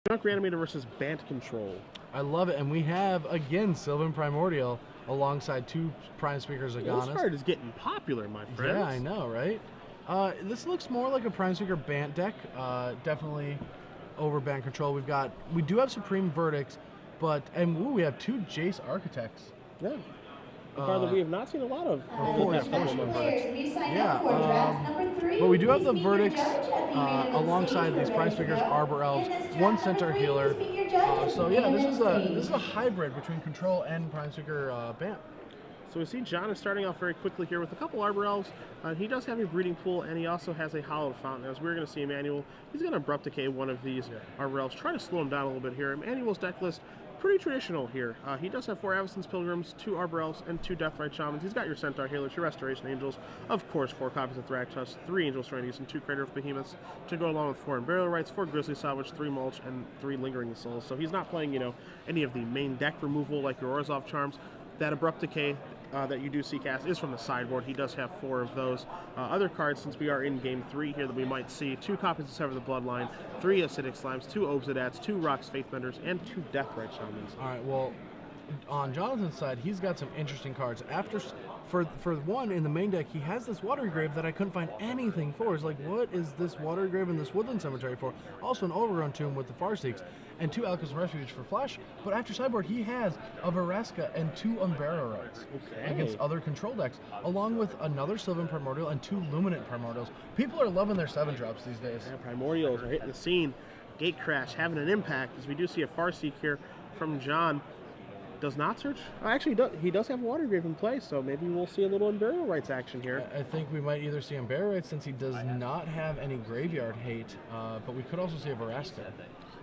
Junk Reanimator versus Bant Control. I love it, and we have, again, Sylvan Primordial alongside 2 Prime Speakers Aganas. This card is getting popular, my friends. Yeah, I know, right? This looks more like a Prime Speaker Bant deck. Definitely over Bant Control. We do have Supreme Verdicts, and we have 2 Jace Architects. Yeah. A card that we have not seen a lot of. Yeah, but we do have the Verdicts alongside these Prime Speakers, Arbor Elves, 1 Centaur Healer. So yeah, this is a hybrid between Control and Prime Speaker Bant. So we see John is starting off very quickly here with a couple Arbor Elves. He does have a Breeding Pool, and he also has a Hallowed Fountain. As we're going to see Emmanuel, he's going to Abrupt Decay one of these Arbor Elves, try to slow him down a little bit here. Emmanuel's deck list, pretty traditional here. He does have 4 Avacyn's Pilgrims, 2 Arbor Elves, and 2 Deathrite Shamans. He's got your Centaur Healers, your Restoration Angels, of course 4 copies of Thragtusk, 3 Angel Strandies, and 2 Crater of Behemoths to go along with 4 Burial Rites, 4 Grizzly Salvage, 3 Mulch, and 3 Lingering Souls. So he's not playing, any of the main deck removal like your Orzhov Charms. That Abrupt Decay that you do see cast is from the sideboard. He does have 4 of those. Other cards, since we are in Game 3 here, that we might see 2 copies of Sever the Bloodline, 3 Acidic Slimes, 2 Obzidats, 2 Rocks Faithbenders, and 2 Deathrite Shamans. All right, well, on Jonathan's side, he's got some interesting cards. For one, in the main deck, he has this Watery Grave that I couldn't find anything for. It's like, what is this Watery Grave and this Woodland Cemetery for? Also an Overgrown Tomb with the Farseeks, and 2 Alchemist Refuge for Flash. But after sideboard, he has a Veraska and 2 Unburial Rites against other control decks, along with another Sylvan Primordial and 2 Luminant Primordials. People are loving their 7-drops these days. Yeah, Primordials are hitting the scene. Gatecrash having an impact, as we do see a Farseek here from John. Does not search. Actually, he does have Watergrave in play, so maybe we'll see a little Unburial Rites action here. I think we might either see Unburial Rites since he does not have any graveyard hate, but we could also see a Veraska.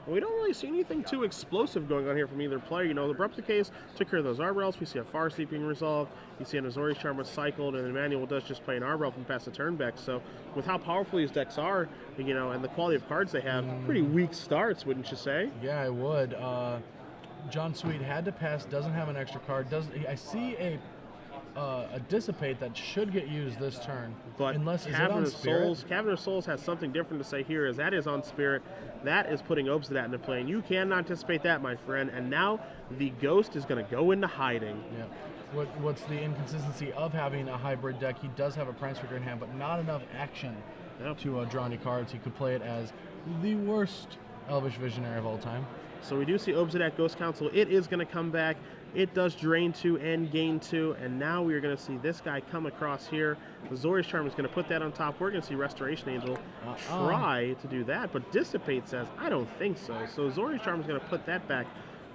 We don't really see anything too explosive going on here from either player. The Abrupt Decays took care of those Arbor Elves. We see a Farseek being resolved. You see an Azorius Charm was cycled, and Emmanuel does just play an Arbor Elf and pass the turn back. So with how powerful these decks are, and the quality of cards they have, pretty weak starts, wouldn't you say? Yeah, I would. John Sweet had to pass, doesn't have an extra card. I see a Dissipate that should get used this turn. But unless Cavern of Souls has something different to say here, as that is on Spirit. That is putting Obsidat into play, and you cannot anticipate that, my friend. And now the Ghost is going to go into hiding. Yeah. What's the inconsistency of having a hybrid deck? He does have a Prime Speaker in hand, but not enough action to draw any cards. He could play it as the worst Elvish Visionary of all time. So we do see Obsidat Ghost Council. It is going to come back. It does drain 2 and gain 2, and now we are going to see this guy come across here. The Azorius Charm is going to put that on top. We're going to see Restoration Angel try to do that, but Dissipate says, I don't think so. So Azorius Charm is going to put that back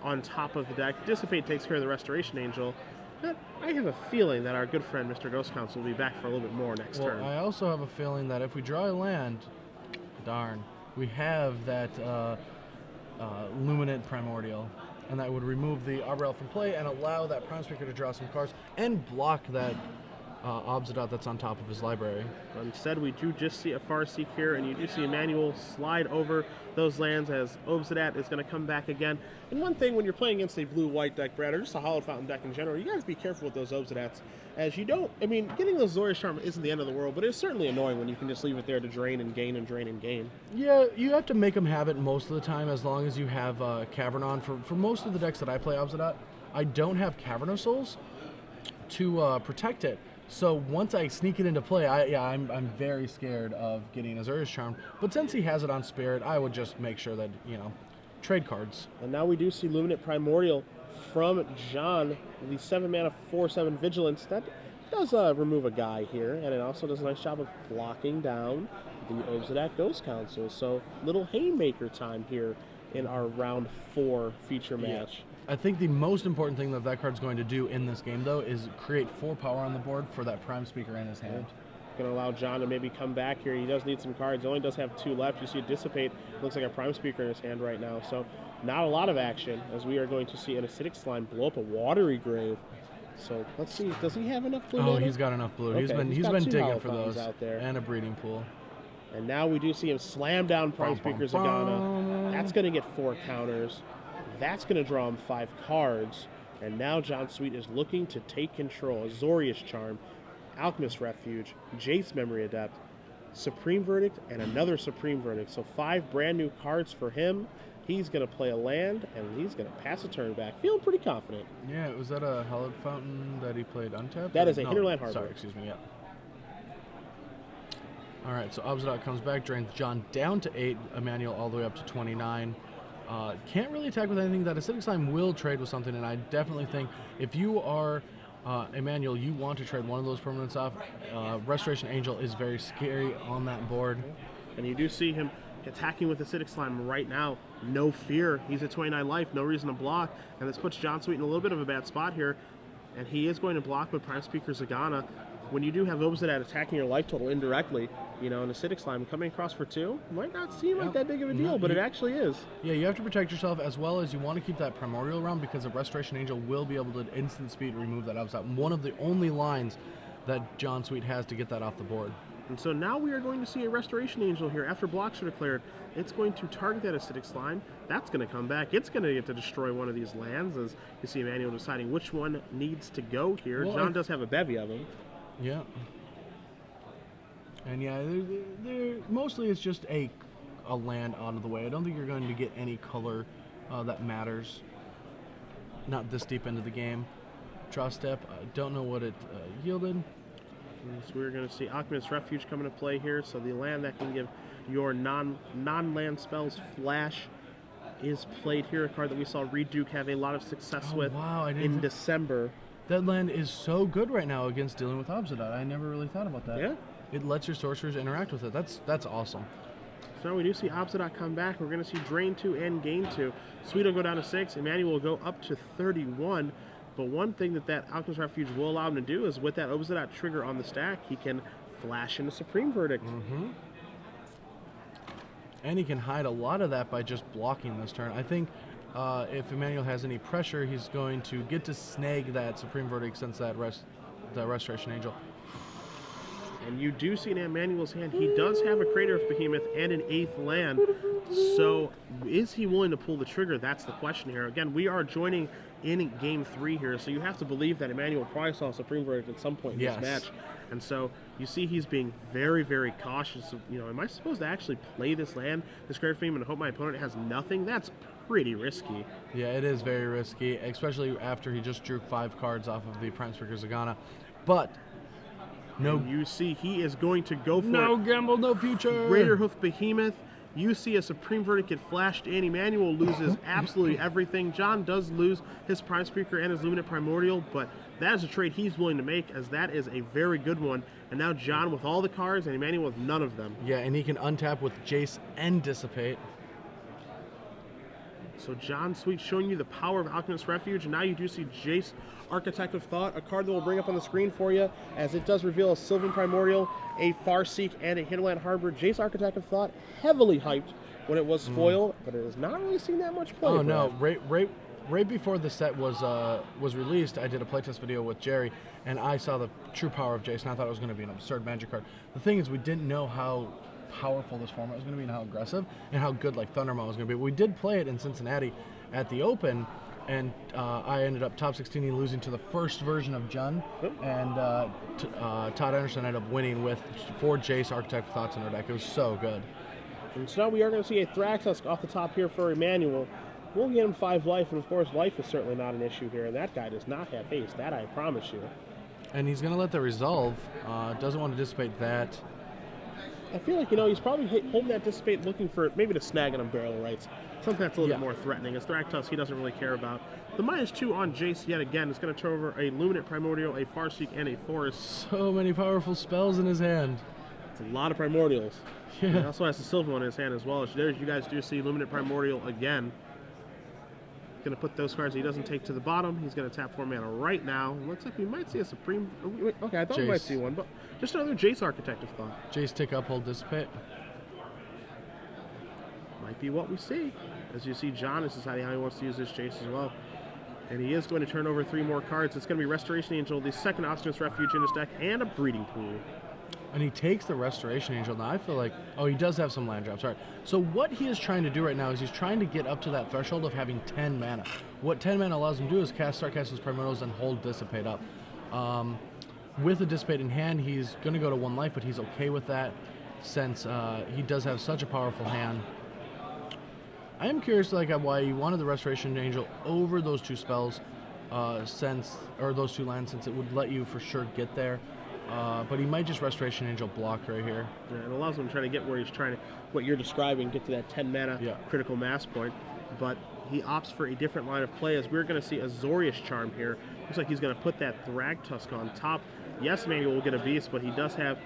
on top of the deck. Dissipate takes care of the Restoration Angel. But I have a feeling that our good friend Mr. Ghost Council will be back for a little bit more next turn. I also have a feeling that if we draw a land, darn, we have that Luminant Primordial, and that would remove the Arbor Elf from play and allow that Prime Speaker to draw some cards and block that Obsidat that's on top of his library. But instead, we do just see a Farseek here, and you do see Emmanuel slide over those lands as Obsidat is going to come back again. And one thing when you're playing against a blue-white deck, Brad, or just a Hallowed Fountain deck in general, you guys be careful with those Obsidats, as you don't, getting those Azorius Charm isn't the end of the world, but it's certainly annoying when you can just leave it there to drain and gain and drain and gain. Yeah, you have to make them have it most of the time, as long as you have Cavernon. For most of the decks that I play Obsidat, I don't have Cavern of Souls to protect it. So once I sneak it into play, I'm very scared of getting Azorius Charm. But since he has it on Spirit, I would just make sure that, trade cards. And now we do see Luminant Primordial from John, the 7-mana 4/7 Vigilance. That does remove a guy here, and it also does a nice job of blocking down the Obsidat Ghost Council. So little haymaker time here in our round 4 feature match. I think the most important thing that card's going to do in this game, though, is create 4 power on the board for that Prime Speaker in his hand. Going to allow John to maybe come back here. He does need some cards. He only does have 2 left. You see it Dissipate. Looks like a Prime Speaker in his hand right now. So not a lot of action, as we are going to see an Acidic Slime blow up a Watery Grave. So let's see. Does he have enough blue? Oh, he's got enough blue. Okay. He's been digging for those those out there. And a Breeding Pool. And now we do see him slam down Prime Speaker Zagana. That's going to get 4 counters. That's going to draw him 5 cards. And now John Sweet is looking to take control. Azorius Charm, Alchemist Refuge, Jace Memory Adept, Supreme Verdict, and another Supreme Verdict. So 5 brand new cards for him. He's going to play a land, and he's going to pass a turn back. Feeling pretty confident. Yeah, was that a Hallowed Fountain that he played untapped? That is a Hinterland Harbor. Sorry, excuse me, yeah. All right, so Obsidian comes back, drains John down to 8, Emmanuel all the way up to 29. Can't really attack with anything. That Acidic Slime will trade with something, and I definitely think if you are Emmanuel, you want to trade one of those permanents off. Restoration Angel is very scary on that board. And you do see him attacking with Acidic Slime right now. No fear. He's at 29 life, no reason to block. And this puts John Sweet in a little bit of a bad spot here. And he is going to block with Prime Speaker Zagana. When you do have Obsidian attacking your life total indirectly, you know, an Acidic Slime coming across for 2 might not seem like that big of a deal, but it actually is. Yeah, you have to protect yourself as well as you want to keep that Primordial around because the Restoration Angel will be able to instant speed remove that Obsidian. One of the only lines that John Sweet has to get that off the board. And so now we are going to see a Restoration Angel here. After blocks are declared, it's going to target that Acidic Slime. That's going to come back. It's going to get to destroy one of these lands, as you see Emmanuel deciding which one needs to go here. Well, John does have a bevy of them. Yeah. And yeah, they're mostly it's just a land out of the way. I don't think you're going to get any color that matters. Not this deep into the game. Draw step, I don't know what it yielded. So we're going to see Alchemist's Refuge come into play here. So the land that can give your non-land spells flash is played here. A card that we saw Reed Duke have a lot of success with in December. That land is so good right now against dealing with Obsidian. I never really thought about that. Yeah. It lets your sorcerers interact with it. That's awesome. So we do see Obsidian come back. We're going to see Drain 2 and Gain 2. Sweet will go down to 6. Emmanuel will go up to 31. But one thing that Alchemist's Refuge will allow him to do is with that Obsidian trigger on the stack, he can flash into Supreme Verdict. And he can hide a lot of that by just blocking this turn. I think if Emmanuel has any pressure, he's going to get to snag that Supreme Verdict since that Restoration Angel. And you do see in Emmanuel's hand, he does have a Crater of Behemoth and an 8th land. So is he willing to pull the trigger? That's the question here. Again, we are joining in Game 3 here, so you have to believe that Emmanuel probably saw Supreme Verdict at some point in this match. And so you see he's being very, very cautious. You know, am I supposed to actually play this land, this Crater of Behemoth, and hope my opponent has nothing? That's pretty risky. Yeah, it is very risky, especially after he just drew 5 cards off of the Prime Speaker Zagana. But no, and you see he is going to go for no gamble, no future. Greater Hoof Behemoth. You see a Supreme Verdict get flashed in. Emmanuel loses absolutely everything. John does lose his Prime Speaker and his Luminant Primordial, but that is a trade he's willing to make, as that is a very good one. And now John with all the cards and Emmanuel with none of them. Yeah, and he can untap with Jace and Dissipate. So John Sweet showing you the power of Alchemist's Refuge, and now you do see Jace, Architect of Thought, a card that we'll bring up on the screen for you, as it does reveal a Sylvan Primordial, a Farseek, and a Hinterland Harbor. Jace, Architect of Thought, heavily hyped when it was foiled, but it has not really seen that much play. Oh no, right before the set was released, I did a playtest video with Jerry, and I saw the true power of Jace, and I thought it was going to be an absurd Magic card. The thing is, we didn't know how powerful this format was going to be and how aggressive and how good like Thundermaw was going to be. We did play it in Cincinnati at the Open, and I ended up top 16 losing to the first version of Jun, and Todd Anderson ended up winning with 4 Jace Architect of Thoughts in our deck. It was so good. And so now we are going to see a Thraxus off the top here for Emmanuel. We'll get him 5 life, and of course life is certainly not an issue here, and that guy does not have haste, that I promise you. And he's going to let that resolve, doesn't want to dissipate that. I feel like, you know, he's probably holding that Dissipate looking for maybe to snag on Barrel Rights. Something that's a little bit more threatening. As Thraktos, he doesn't really care about. The -2 on Jace yet again is going to turn over a Luminant Primordial, a Farseek, and a Forest. So many powerful spells in his hand. It's a lot of Primordials. Yeah. He also has the Silver one in his hand as well. As there you guys do see Luminant Primordial again. Going to put those cards he doesn't take to the bottom. He's going to tap 4 mana right now. Looks like we might see a Supreme... Okay, I thought we might see one, but just another Jace Architect of Thought. Jace tick up, hold Dissipate. Might be what we see. As you see, John is deciding how he wants to use this Jace as well. And he is going to turn over 3 more cards. It's going to be Restoration Angel, the second Alchemist's Refuge in his deck, and a Breeding Pool. And he takes the Restoration Angel. Now I feel like, oh, he does have some land drops. All right. So what he is trying to do right now is he's trying to get up to that threshold of having 10 mana. What 10 mana allows him to do is start casting his Primordials and hold Dissipate up. With the Dissipate in hand, he's going to go to 1 life, but he's okay with that since he does have such a powerful hand. I am curious, like, why you wanted the Restoration Angel over those two spells, those two lands, since it would let you for sure get there. But he might just Restoration Angel block right here. Yeah, it allows him to try to get where he's trying to, what you're describing, get to that 10 mana critical mass point. But he opts for a different line of play, as we're going to see a Zorius Charm here. Looks like he's going to put that Thragtusk on top. Yes, Emmanuel will get a Beast, but he does have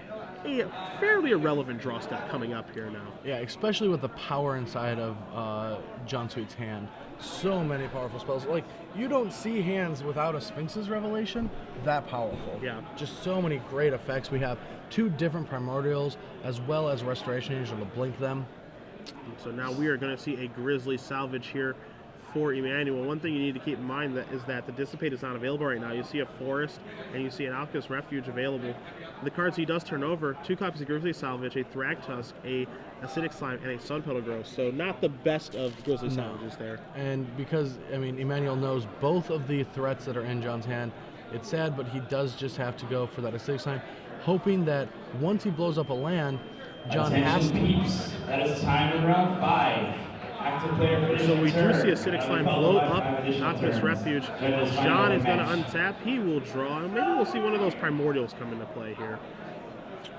a fairly irrelevant draw step coming up here now. Yeah, especially with the power inside of John Sweet's hand. So many powerful spells. Like, you don't see hands without a Sphinx's Revelation that powerful. Yeah. Just so many great effects. We have two different Primordials as well as Restoration Angel to blink them. So now we are going to see a Grizzly Salvage here for Emmanuel. One thing you need to keep in mind is that the Dissipate is not available right now. You see a Forest and you see an Alchemist Refuge available. The cards he does turn over, 2 copies of Grizzly Salvage, a Thragtusk, a Acidic Slime, and a Sun Petal Growth. So not the best of Grizzly Salvages there. And because, I mean, Emmanuel knows both of the threats that are in John's hand, it's sad, but he does just have to go for that Acidic Slime, hoping that once he blows up a land, John has to... Peeps. That is time in round 5. So we do see Acidic Slime blow up Alchemist Refuge. John is going to untap. He will draw. Maybe we'll see one of those Primordials come into play here.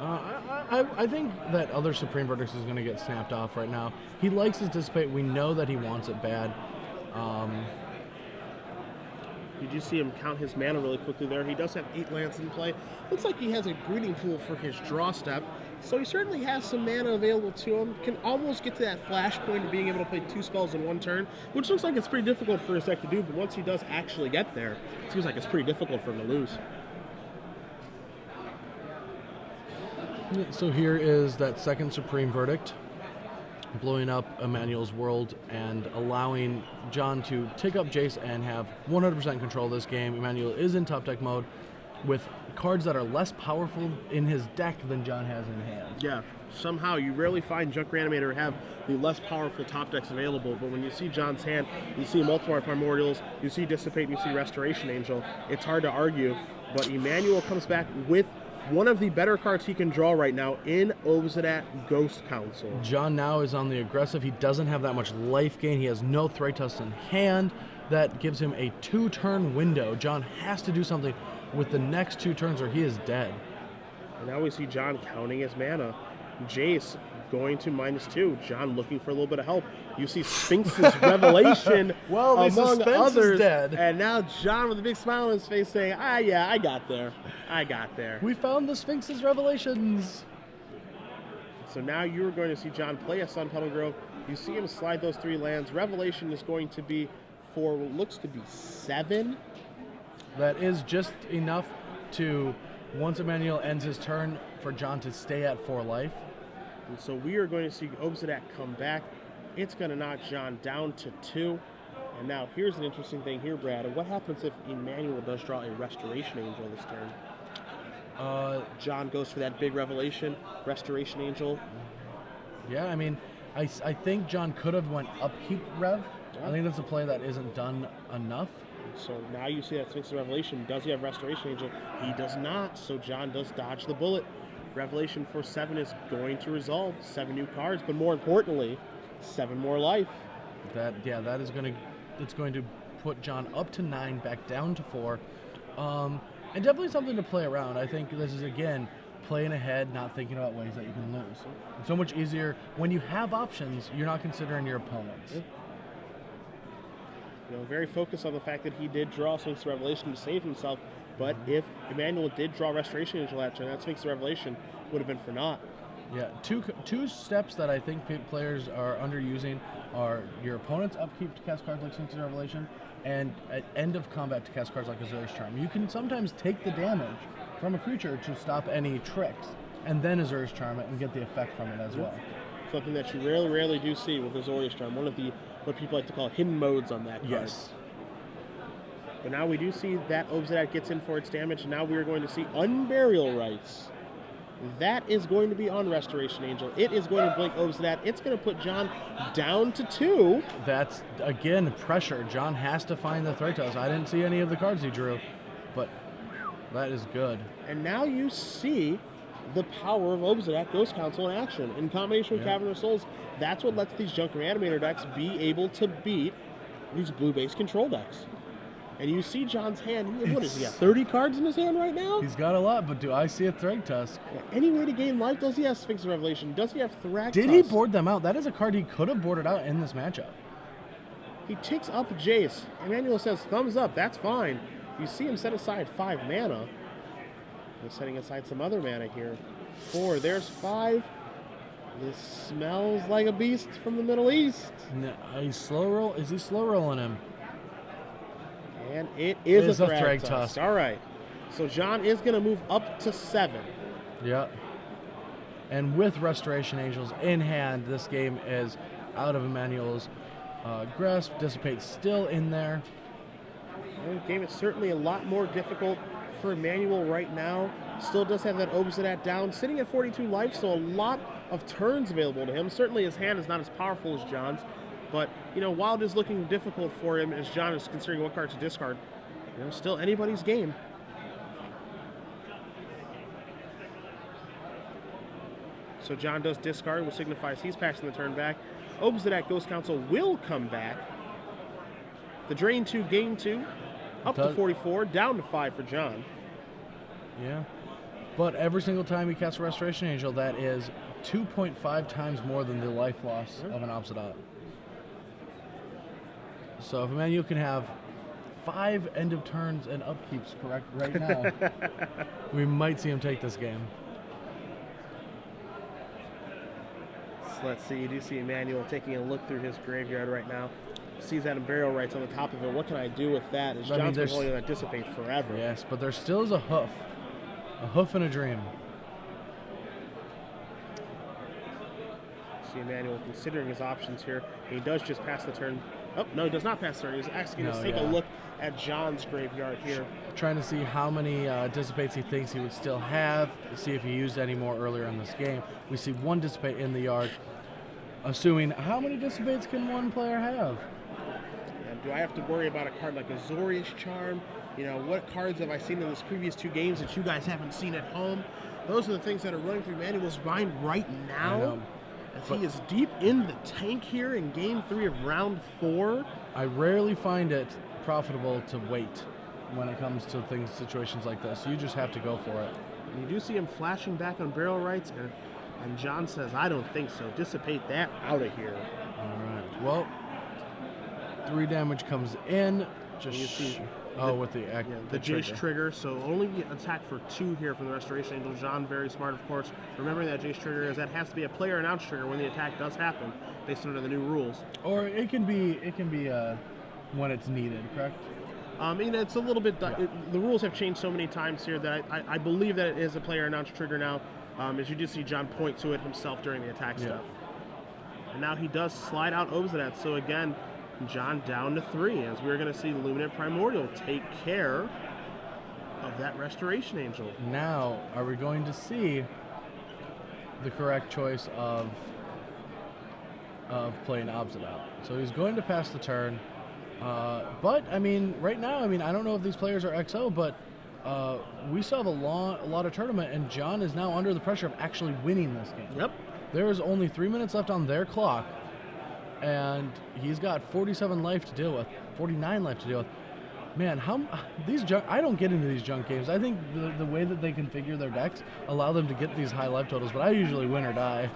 I think that other Supreme Verdicts is going to get snapped off right now. He likes his Dissipate. We know that he wants it bad. You do see him count his mana really quickly there. He does have 8 lands in play. Looks like he has a Breeding Pool for his draw step. So he certainly has some mana available to him. Can almost get to that flashpoint of being able to play 2 spells in 1 turn, which looks like it's pretty difficult for his deck to do, but once he does actually get there, it seems like it's pretty difficult for him to lose. So here is that second Supreme Verdict, blowing up Emmanuel's world and allowing John to take up Jace and have 100% control of this game. Emmanuel is in top deck mode with cards that are less powerful in his deck than John has in hand. Yeah, somehow you rarely find Junk Reanimator have the less powerful top decks available, but when you see John's hand, you see multiple Primordials, you see Dissipate, you see Restoration Angel. It's hard to argue, but Emmanuel comes back with one of the better cards he can draw right now in Obsidian Ghost Council. John now is on the aggressive. He doesn't have that much life gain. He has no Thragtusk in hand. That gives him a 2-turn window. John has to do something with the next 2 turns or he is dead. And now we see John counting his mana. Jace going to -2. John looking for a little bit of help. You see Sphinx's Revelation well, among others. Is dead. And now John with a big smile on his face saying, yeah, I got there. I got there. We found the Sphinx's Revelations. So now you're going to see John play a Sun Petal Grove. You see him slide those 3 lands. Revelation is going to be for what looks to be 7. That is just enough to, once Emmanuel ends his turn, for John to stay at 4 life. And so we are going to see Obsidian come back. It's going to knock John down to 2. And now here's an interesting thing here, Brad. What happens if Emmanuel does draw a Restoration Angel this turn? John goes for that big Revelation, Restoration Angel. Yeah, I mean, I think John could have went upkeep Rev. I think that's a play that isn't done enough. So now you see that Sphinx's Revelation. Does he have Restoration Angel? He does not, so John does dodge the bullet. Revelation for 7 is going to resolve 7 new cards, but more importantly, 7 more life. That is going to put John up to 9, back down to 4, and definitely something to play around. I think this is, again, playing ahead, not thinking about ways that you can lose. It's so much easier when you have options. You're not considering your opponents. You know, very focused on the fact that he did draw Sphinx's Revelation to save himself. But if Emmanuel did draw Restoration Angel that turn, that Sphinx's Revelation would have been for naught. Yeah, two steps that I think players are underusing are your opponent's upkeep to cast cards like Sphinx's Revelation, and at end of combat to cast cards like Azorius Charm. You can sometimes take the damage from a creature to stop any tricks, and then Azorius Charm it and get the effect from it as well. Something that you rarely do see with Azorius Charm. One of the, what people like to call hidden modes on that card. Yes. But now we do see that Obsidian gets in for its damage, and now we are going to see Unburial Rites. That is going to be on Restoration Angel. It is going to blink Obsidian. It's going to put John down to 2. That's, again, pressure. John has to find the Thragtusk. I didn't see any of the cards he drew, but that is good. And now you see the power of Obsidian Ghost Council in action. In combination with Cavern of Souls, that's what lets these Junk Reanimator decks be able to beat these blue-based control decks. And you see John's hand. What is he got? 30 cards in his hand right now? He's got a lot, but do I see a Thragtusk? Yeah, any way to gain life? Does he have Sphinx of Revelation? Does he have Thragtusk? Did he board them out? That is a card he could have boarded out in this matchup. He ticks up Jace. Emmanuel says, thumbs up, that's fine. You see him set aside 5 mana. He's setting aside some other mana here. 4, there's 5. This smells like a beast from the Middle East. No, he's slow roll. Is he slow rolling him? And it is a Thragtusk. Thragtusk. All right. So John is going to move up to 7. Yeah. And with Restoration Angels in hand, this game is out of Emmanuel's grasp. Dissipate still in there. The game is certainly a lot more difficult for Emmanuel right now. Still does have that Obsidian down, sitting at 42 life, so a lot of turns available to him. Certainly his hand is not as powerful as John's, but, you know, while it is looking difficult for him as John is considering what card to discard, you know, still anybody's game. So John does discard, which signifies he's passing the turn back. Obsidian Ghost Council will come back. The drain 2, gain 2, up to 44, down to 5 for John. Yeah. But every single time he casts a Restoration Angel, that is 2.5 times more than the life loss of an Obsidian. So if Emmanuel can have 5 end of turns and upkeeps correct right now, we might see him take this game. So let's see, you do see Emmanuel taking a look through his graveyard right now. Sees that Burial Rites on the top of it. What can I do with that? As John's been holding that dissipate forever. Yes, but there still is a hoof. A hoof and a dream. See Emmanuel considering his options here. He does just pass the turn. Oh, no, he does not pass the turn. He's asking us to take a look at John's graveyard here. Trying to see how many dissipates he thinks he would still have. See if he used any more earlier in this game. We see 1 dissipate in the yard. Assuming, how many dissipates can one player have? And do I have to worry about a card like Azorius Charm? You know, what cards have I seen in these previous 2 games that you guys haven't seen at home? Those are the things that are running through Emmanuel's mind right now. As he is deep in the tank here in game 3 of round 4. I rarely find it profitable to wait when it comes to situations like this. You just have to go for it. And you do see him flashing back on Burial Rites, and John says, I don't think so. Dissipate that out of here. All right. Well, 3 damage comes in. Just you see with the Jace trigger. So only attack for 2 here from the Restoration Angel. John, very smart, of course. Remembering that Jace trigger is that has to be a player announced trigger when the attack does happen, based on the new rules. Or it can be when it's needed, correct? It's a little bit. The rules have changed so many times here that I believe that it is a player announced trigger now. As you do see John point to it himself during the attack step. And now he does slide out Obsidian. So again, John down to 3, as we're going to see Luminant Primordial take care of that Restoration Angel. Now, are we going to see the correct choice of playing Obsidian? So he's going to pass the turn. But, I mean, right now, I don't know if these players are XO, but we still have a lot of tournament, and John is now under the pressure of actually winning this game. Yep. There is only 3 minutes left on their clock, and he's got 47 life to deal with, 49 life to deal with. Man, I don't get into these junk games. I think the way that they configure their decks allow them to get these high life totals, but I usually win or die.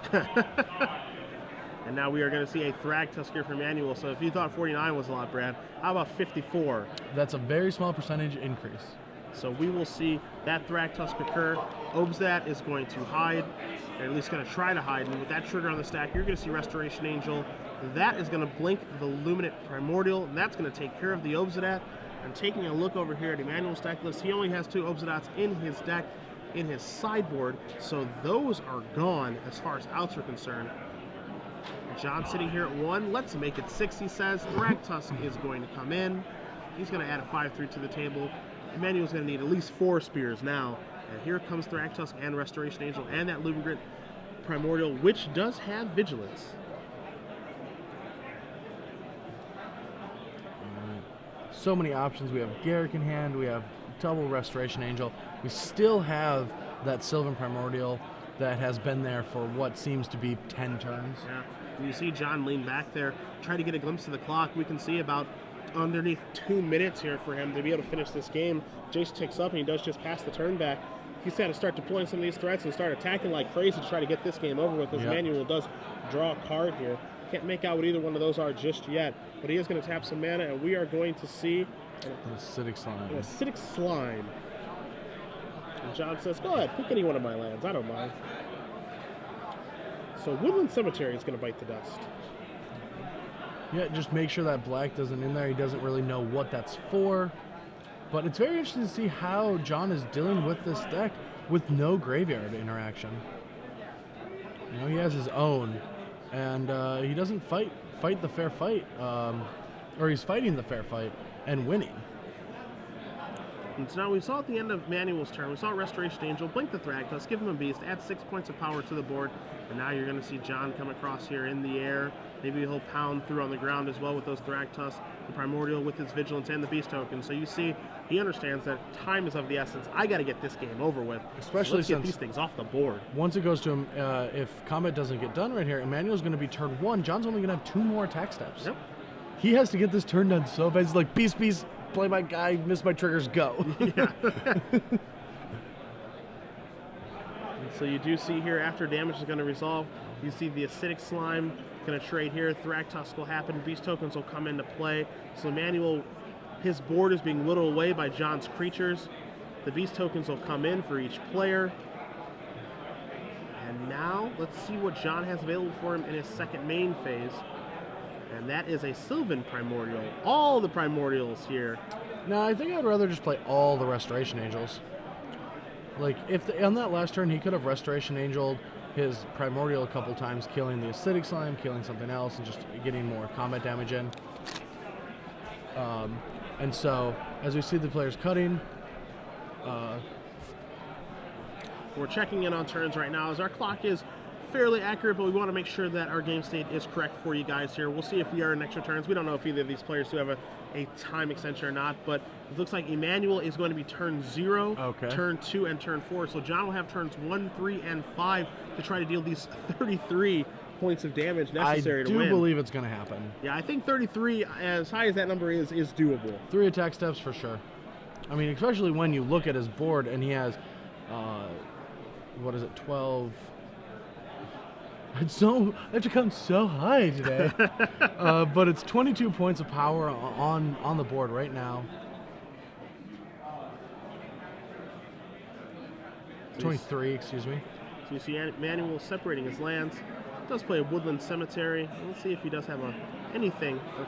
And now we are going to see a Thragtusk here from Emmanuel. So if you thought 49 was a lot, Brad, how about 54? That's a very small percentage increase. So we will see that Thragtusk occur. Obsidian is going to hide, or at least going to try to hide. And with that trigger on the stack, you're going to see Restoration Angel. That is going to blink the Luminant Primordial, and that's going to take care of the Obsidian. And taking a look over here at Emmanuel's deck list, he only has 2 Obsidians in his deck, in his sideboard. So those are gone as far as outs are concerned. John sitting here at 1. Let's make it 6, he says. Thragtusk is going to come in. He's going to add a 5/3 to the table. Emmanuel's going to need at least 4 spears now. And here comes Thragtusk and Restoration Angel and that Luminant Primordial, which does have Vigilance. So many options. We have Garrick in hand. We have double Restoration Angel. We still have that Sylvan Primordial that has been there for what seems to be 10 turns. Yeah. And you see John lean back there, try to get a glimpse of the clock. We can see about underneath 2 minutes here for him to be able to finish this game. Jace ticks up and he does just pass the turn back. He's got to start deploying some of these threats and start attacking like crazy to try to get this game over with, as Emmanuel does draw a card here. Can't make out what either one of those are just yet, but he is going to tap some mana, and we are going to see an acidic slime. An acidic slime. And John says, go ahead, pick any one of my lands, I don't mind. So Woodland Cemetery is going to bite the dust. Yeah, just make sure that black doesn't in there. He doesn't really know what that's for. But it's very interesting to see how John is dealing with this deck with no graveyard interaction. You know, he has his own, and he doesn't fight the fair fight, or he's fighting the fair fight and winning. And so now we saw at the end of Emmanuel's turn, we saw Restoration Angel, blink the Thragtusk, give him a beast, add 6 points of power to the board, and now you're going to see John come across here in the air. Maybe he'll pound through on the ground as well with those Thragtusks, the Primordial with his Vigilance and the Beast token. So you see, he understands that time is of the essence. I got to get this game over with. Especially Let's since get these things off the board. Once it goes to him, if combat doesn't get done right here, Emmanuel's going to be turn 1. John's only going to have 2 more attack steps. Yep. He has to get this turn done so fast. He's like, beast, play my guy, miss my triggers, go. Yeah. So you do see here, after damage is going to resolve, you see the acidic slime going to trade here. Thragtusk will happen. Beast tokens will come into play. So Emmanuel, his board is being whittled away by John's creatures. The beast tokens will come in for each player. And now let's see what John has available for him in his second main phase. And that is a Sylvan Primordial. All the Primordials here. No, I think I'd rather just play all the Restoration Angels. Like, if on that last turn he could have Restoration Angeled his Primordial a couple times, killing the acidic slime, killing something else, and just getting more combat damage in. And so, as we see the players cutting, we're checking in on turns right now as our clock is fairly accurate, but we want to make sure that our game state is correct for you guys here. We'll see if we are in extra turns. We don't know if either of these players do have a time extension or not, but it looks like Emmanuel is going to be turn 0, turn 2, and turn 4. So John will have turns 1, 3, and 5 to try to deal these 33 points of damage necessary to win. I do believe it's going to happen. Yeah, I think 33, as high as that number is doable. 3 attack steps for sure. I mean, especially when you look at his board and he has, what is it, 12... I have to come so high today. But it's 22 points of power on the board right now. 23, excuse me. So you see Emmanuel separating his lands. Does play a Woodland Cemetery. Let's see if he does have a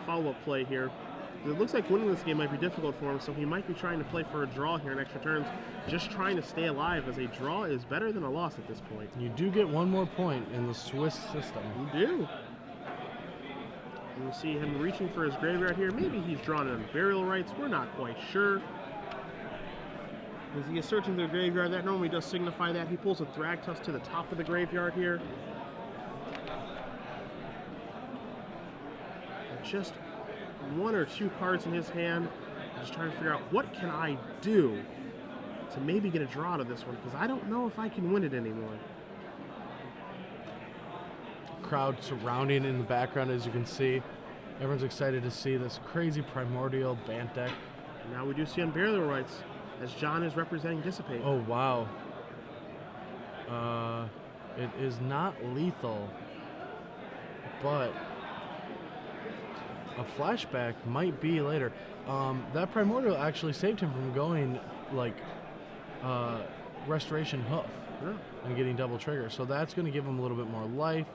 follow-up play here. It looks like winning this game might be difficult for him, so he might be trying to play for a draw here in extra turns, just trying to stay alive, as a draw is better than a loss at this point. You do get 1 more point in the Swiss system. You do. And you see him reaching for his graveyard here. Maybe he's drawn in burial rites. We're not quite sure. As he is searching through the graveyard, that normally does signify that. He pulls a Thragtusk to the top of the graveyard here. Just 1 or 2 cards in his hand. Just trying to figure out what can I do to maybe get a draw to this one, because I don't know if I can win it anymore. Crowd surrounding in the background, as you can see. Everyone's excited to see this crazy Primordial Bant deck. And now we do see on burial rights, as John is representing Dissipate. Oh, wow. It is not lethal, but a flashback might be later. That Primordial actually saved him from going like Restoration Hoof and getting double trigger. So that's going to give him a little bit more life,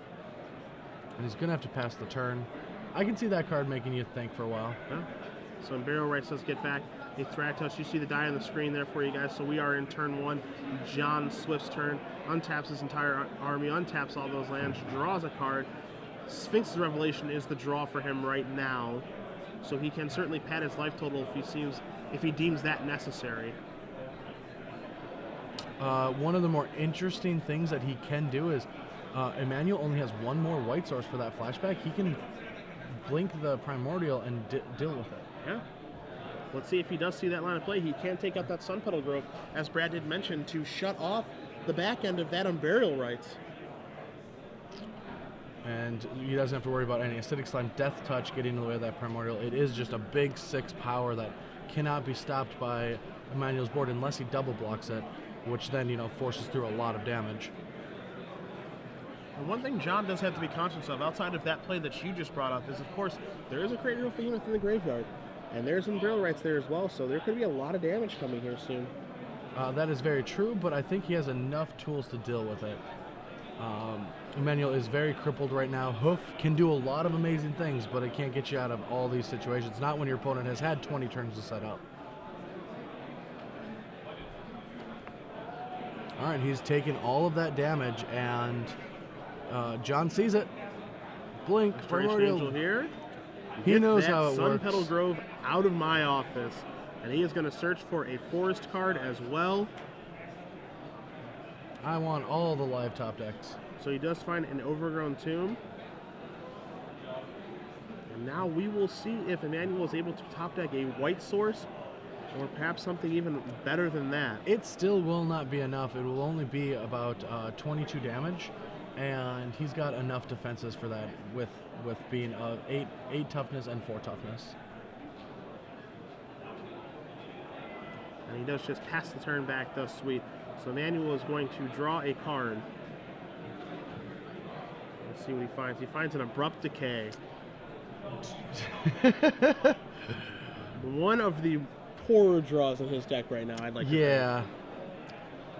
and he's going to have to pass the turn. I can see that card making you think for a while. Yeah. So in burial rights, let's get back a Thragtusk. You see the die on the screen there for you guys. So we are in turn 1. John Swift's turn. Untaps his entire army, untaps all those lands, draws a card. Sphinx's Revelation is the draw for him right now, so he can certainly pad his life total if he deems that necessary. One of the more interesting things that he can do is Emmanuel only has 1 more white source for that flashback. He can blink the Primordial and deal with it. Yeah. Let's see if he does see that line of play. He can take out that Sun Petal Grove, as Brad did mention, to shut off the back end of that on burial rights. And he doesn't have to worry about any acidic slime, death touch getting in the way of that primordial. It is just a big 6 power that cannot be stopped by Emmanuel's board unless he double blocks it, which then, you know, forces through a lot of damage. And one thing John does have to be conscious of, outside of that play that you just brought up, is of course there is a cranial behemoth in the graveyard, and there's some burial rights there as well, so there could be a lot of damage coming here soon. That is very true, but I think he has enough tools to deal with it. Emmanuel is very crippled right now. Hoof can do a lot of amazing things, but it can't get you out of all these situations. Not when your opponent has had 20 turns to set up. All right, he's taken all of that damage, and John sees it. Blink, Restoration Angel here. He knows that how it Sun works. Petal Grove out of my office, and he is going to search for a forest card as well. I want all the live top decks. So he does find an Overgrown Tomb. And now we will see if Emmanuel is able to top deck a white source, or perhaps something even better than that. It still will not be enough. It will only be about 22 damage, and he's got enough defenses for that with being 8 toughness and 4 toughness. And he does just pass the turn back, thus sweet. So Emmanuel is going to draw a card. Let's see what he finds. He finds an Abrupt Decay. One of the poorer draws in his deck right now, I'd like to Yeah.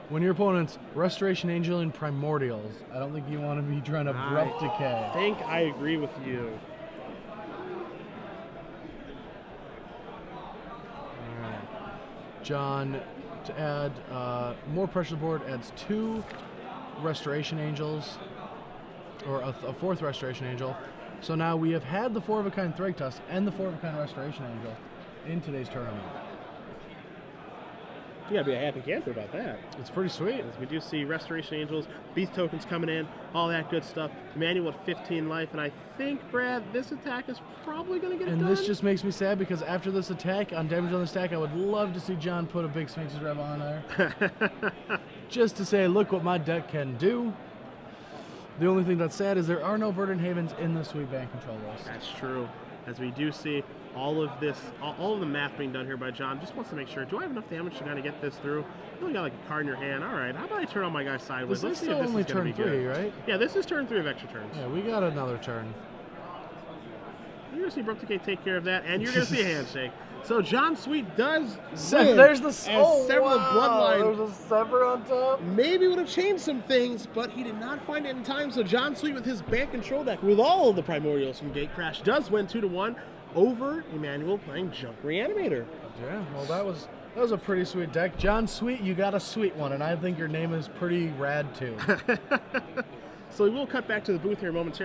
When your opponent's Restoration Angel and Primordials, I don't think you want to be trying to Abrupt Decay. I think I agree with you. John, to add more pressure to the board, adds 2 Restoration Angels, or a 4th Restoration Angel. So now we have had the 4-of-a-kind Thragtusk and the 4-of-a-kind Restoration Angel in today's tournament. You gotta be a happy camper about that. It's pretty sweet. As we do see Restoration Angels, Beast tokens coming in, all that good stuff. Emmanuel at 15 life, and I think, Brad, this attack is probably going to get it And done. this just makes me sad because after this attack on damage on the stack, I would love to see John put a big Sphinx's Rev on there. Just to say, look what my deck can do. The only thing that's sad is there are no Verdant Havens in the Sweet Band control list. That's true. As we do see all of this, all of the math being done here by John, just wants to make sure, do I have enough damage to kind of get this through? You only got like a card in your hand. All right, how about I turn on my guy sideways? This Let's is see if still this only is going turn to be 3, good. right? Yeah, this is turn 3 of extra turns. Yeah, we got another turn. You're going to see Abrupt Decay take care of that, and you're going to see a handshake. So John Sweet does There's the several bloodline. There's a Sever on top. Maybe would have changed some things, but he did not find it in time. So John Sweet with his band control deck with all of the Primordials from Gatecrash does win 2-1 over Emmanuel playing Junk Reanimator. Yeah, well that was a pretty sweet deck. John Sweet, you got a sweet one, and I think your name is pretty rad too. So we will cut back to the booth here momentarily.